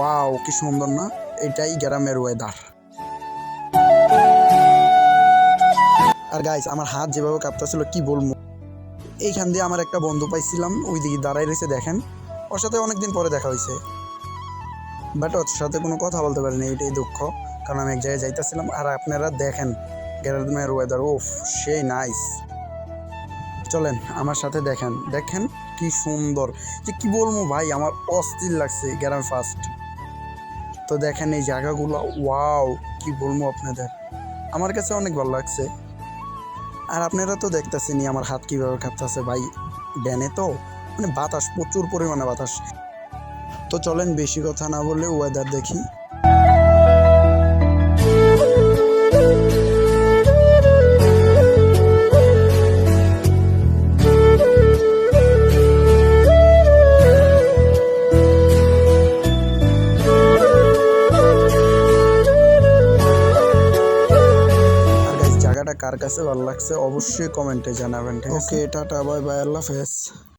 Wow কি সুন্দর না, এটাই গ্রামের ওয়েদার। আর গাইস আমার হাত যেভাবে কাঁপতেছিল কি বলবো। এইখান দিয়ে আমার একটা বন্ধু পাইছিলাম, ওই দিকে দাঁড়াই রয়েছে দেখেন, ওর সাথে অনেকদিন পরে দেখা হয়েছে, বাট ওর সাথে কোনো কথা বলতে পারিনি, এটাই দুঃখ, কারণ আমি এক জায়গায় যাইতেছিলাম। আর আপনারা দেখেন গ্রামের ওয়েদার, ওফ সেই নাইস। চলেন আমার সাথে দেখেন, দেখেন কি সুন্দর, যে কি বলবো ভাই, আমার অস্থির লাগছে গ্রামে ফার্স্ট। তো দেখেন এই জায়গাগুলো, ওয়াও কি বলবো আপনাদের, আমার কাছে অনেক ভালো লাগছে। আর আপনারা তো দেখতেছেনই আমার হাত কীভাবে কাঁপতেছে ভাই, ড্যানে তো মানে বাতাস, প্রচুর পরিমাণে বাতাস। তো চলেন বেশি কথা না বলে ওয়েদার দেখি। জায়গাটা কার কাছে ভালো লাগছে অবশ্যই কমেন্টে জানাবেন। ওকে টাটা বাই বাই, আল্লাহ হাফেজ।